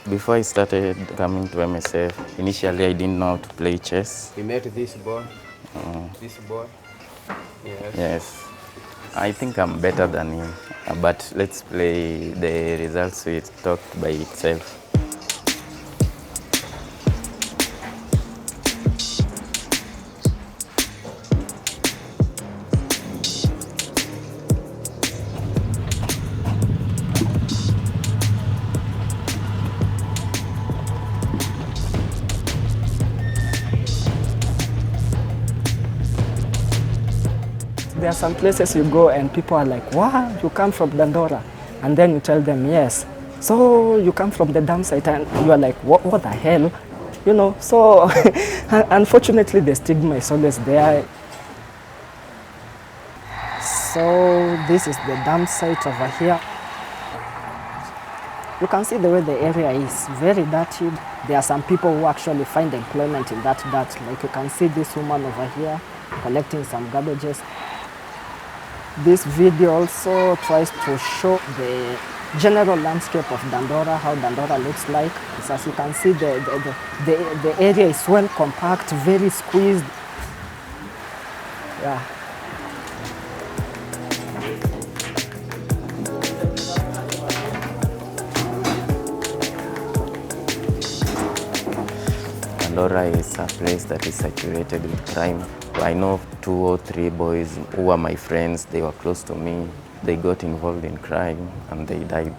Before I started coming to MSF, initially I didn't know how to play chess. We met this boy. This boy. Yes. Yes, I think I'm better than him, but let's play the results will talk by itself. There are some places you go and people are like, wow, you come from Dandora. And then you tell them, yes. So you come from the dam site, and you are like, what the hell? You know, so unfortunately the stigma is always there. So this is the dam site over here. You can see the way the area is very dirty. There are some people who actually find employment in that dirt. Like you can see this woman over here collecting some garbages. This video also tries to show the general landscape of Dandora, how Dandora looks like. So as you can see, the area is well compact, very squeezed. Yeah. Dandora is a place that is saturated with crime. I know 2 or 3 boys who are my friends, they were close to me. They got involved in crime and they died.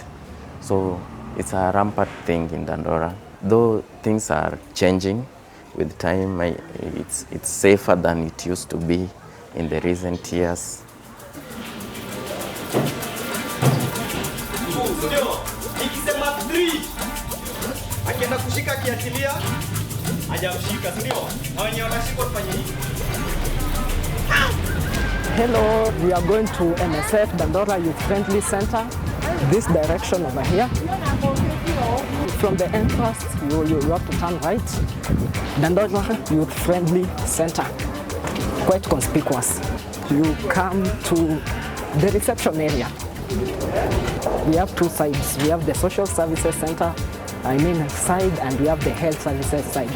So it's a rampant thing in Dandora. Though things are changing with time, it's safer than it used to be in the recent years. Hello, we are going to MSF, Dandora Youth Friendly Center. This direction over here. From the entrance, you have to turn right. Dandora Youth Friendly Center. Quite conspicuous. You come to the reception area. We have 2 sides. We have the social services center, side, and we have the health services side.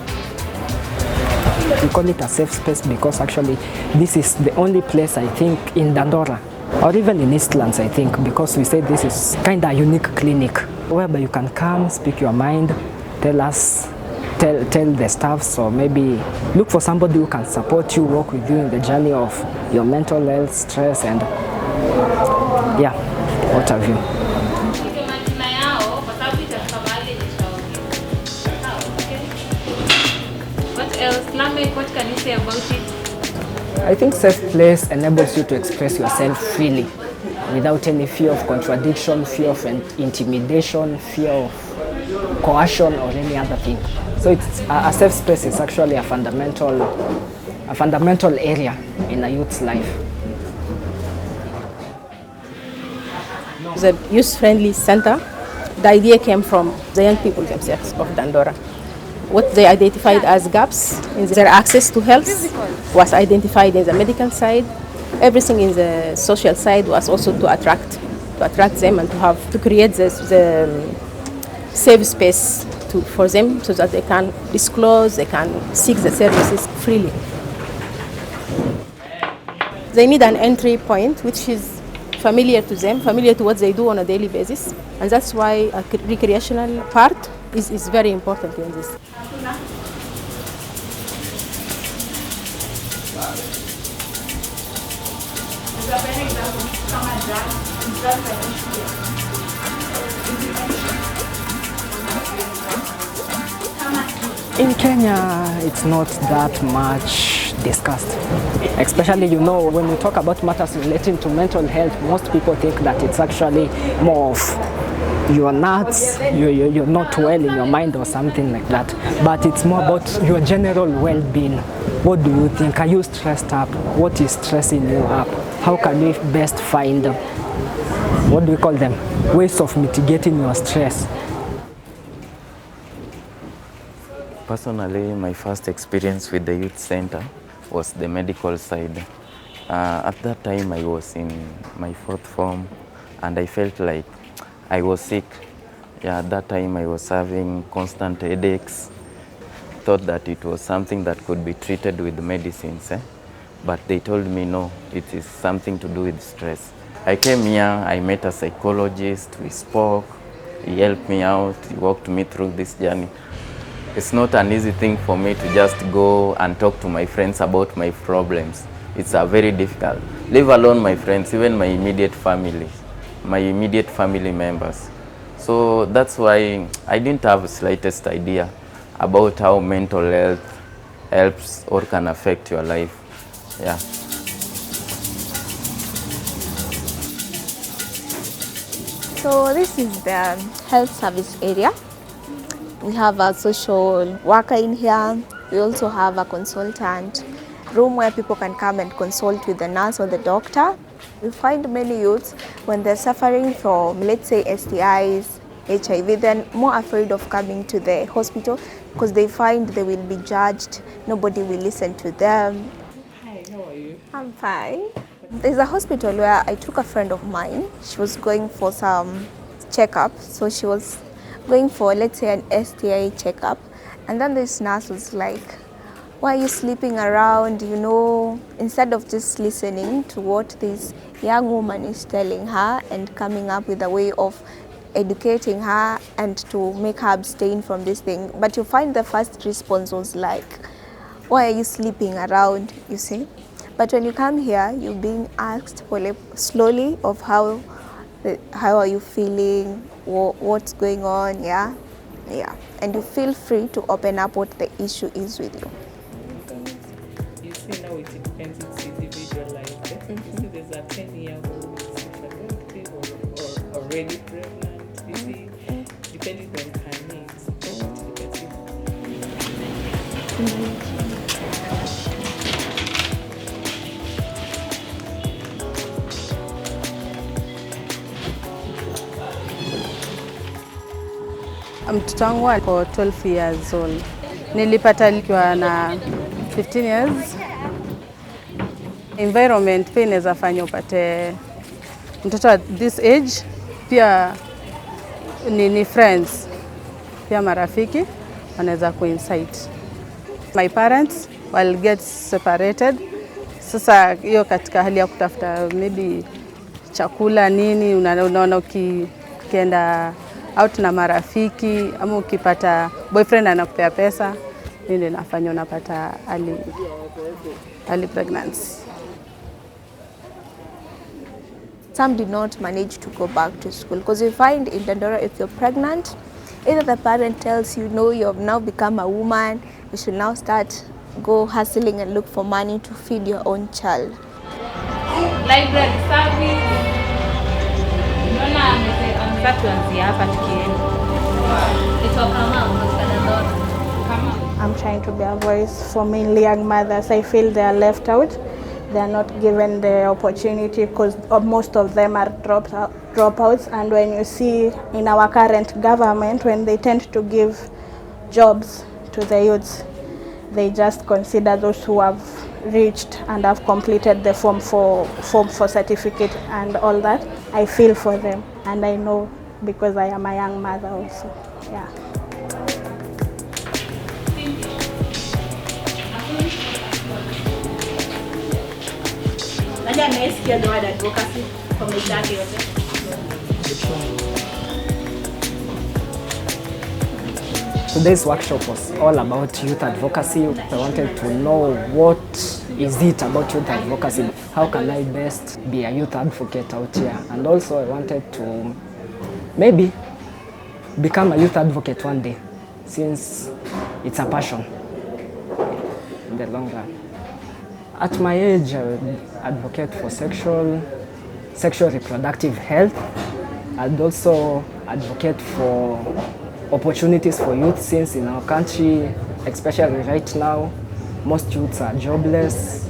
We call it a safe space because actually this is the only place I think in Dandora or even in Eastlands, I think, because we say this is kind of a unique clinic whereby you can come, speak your mind, tell the staff, so maybe look for somebody who can support you, work with you in the journey of your mental health, stress, and yeah, what have you. What can you say about it? I think safe place enables you to express yourself freely without any fear of contradiction, fear of intimidation, fear of coercion or any other thing. So it's a safe space is actually a fundamental area in a youth's life. The youth-friendly center, the idea came from the young people themselves of Dandora. What they identified as gaps in their access to health was identified in the medical side. Everything in the social side was also to attract them and to create the safe space for them so that they can disclose, they can seek the services freely. They need an entry point which is familiar to them, familiar to what they do on a daily basis, and that's why a recreational part is very important in this. In Kenya, it's not that much discussed. Especially, when we talk about matters relating to mental health, most people think that it's actually more of you're nuts, you're not well in your mind or something like that. But it's more about your general well-being. What do you think? Are you stressed up? What is stressing you up? How can we best find, what do we call them, ways of mitigating your stress? Personally, my first experience with the youth center was the medical side. At that time, I was in my 4th form and I felt like I was sick. Yeah, at that time I was having constant headaches. Thought that it was something that could be treated with medicines, but they told me no, it is something to do with stress. I came here, I met a psychologist, we spoke, he helped me out, he walked me through this journey. It's not an easy thing for me to just go and talk to my friends about my problems. It's very difficult, leave alone my friends, even my immediate family members. So that's why I didn't have the slightest idea about how mental health helps or can affect your life. Yeah. So this is the health service area. We have a social worker in here. We also have a consultant room where people can come and consult with the nurse or the doctor. We find many youths when they're suffering from, let's say, STIs, HIV, they're more afraid of coming to the hospital because they find they will be judged, nobody will listen to them. Hi, how are you? I'm fine. There's a hospital where I took a friend of mine. She was going for some checkup. So she was going for, let's say, an STI checkup. And then this nurse was like, why are you sleeping around, you know, instead of just listening to what this young woman is telling her and coming up with a way of educating her and to make her abstain from this thing. But you find the first response was like, why are you sleeping around, you see? But when you come here, you're being asked slowly of how are you feeling, what's going on, yeah? And you feel free to open up what the issue is with you. You see now it depends, it's individualized. You see there's a 10-year-old reproductive or already pregnant. You see, depending on her needs. Mtoto wangu ako 12 years old. Nilipata nikiwa na 15 years. Environment pia inaweza fanya upate mtoto at this age, pia ni friends, pia marafiki wanaweza kuinsight. My parents will get separated. Sasa hiyo katika hali ya kutafuta maybe chakula nini, unaona ukienda out na marafiki ama ukipata boyfriend anakupea pesa, nini inafanya unapata early pregnancy. Some did not manage to go back to school because you find in Dandora, if you're pregnant, either the parent tells you, no, you have now become a woman, you should now go hustling and look for money to feed your own child. Library service. Unaona amefika tuanzie hapa tukienda. Ito kama Dandora. I'm trying to be a voice for mainly young mothers. I feel they are left out. They are not given the opportunity because most of them are dropouts. And when you see in our current government, when they tend to give jobs to the youths, they just consider those who have reached and have completed the form for certificate and all that. I feel for them, and I know because I am a young mother also. Yeah. Today's workshop was all about youth advocacy. I wanted to know what is it about youth advocacy? How can I best be a youth advocate out here? And also I wanted to maybe become a youth advocate one day, since it's a passion in the long run. At my age, I would advocate for sexual reproductive health. I'd also advocate for opportunities for youth, since in our country, especially right now, most youths are jobless,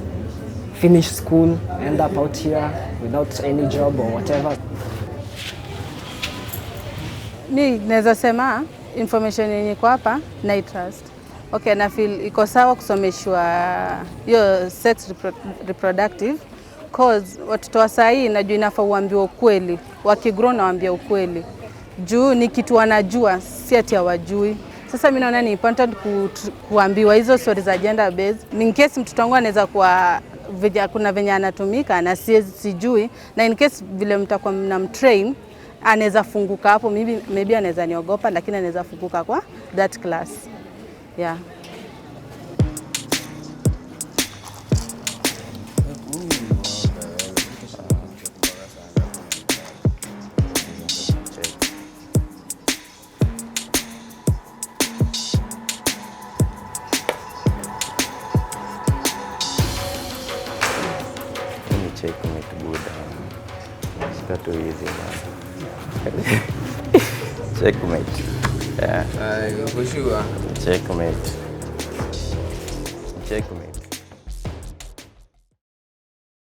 finish school, end up out here without any job or whatever. Mi naweza sema information yenye kwa hapa na trust. Okay, na feel iko sawa kusomeshwa hiyo sex reproductive cause watoto wa saa hii najua inafaa uambiwe ukweli, wakigrow na waambie ukweli. Juu ni kitu wanajua, si ati hawajui. Sasa mimi naona ni important kuambiwa hizo stories za gender based. In case mtoto wangu anaweza kuwa kuna venye anatumika na sijui, na in case vile mtakuwa mnamtrain anaweza funguka hapo, maybe anaweza niogopa, lakini anaweza funguka kwa that class. Yeah. Checkmate Buddha. Start too easy, man. Checkmate. Yeah. For sure. Checkmate. Checkmate.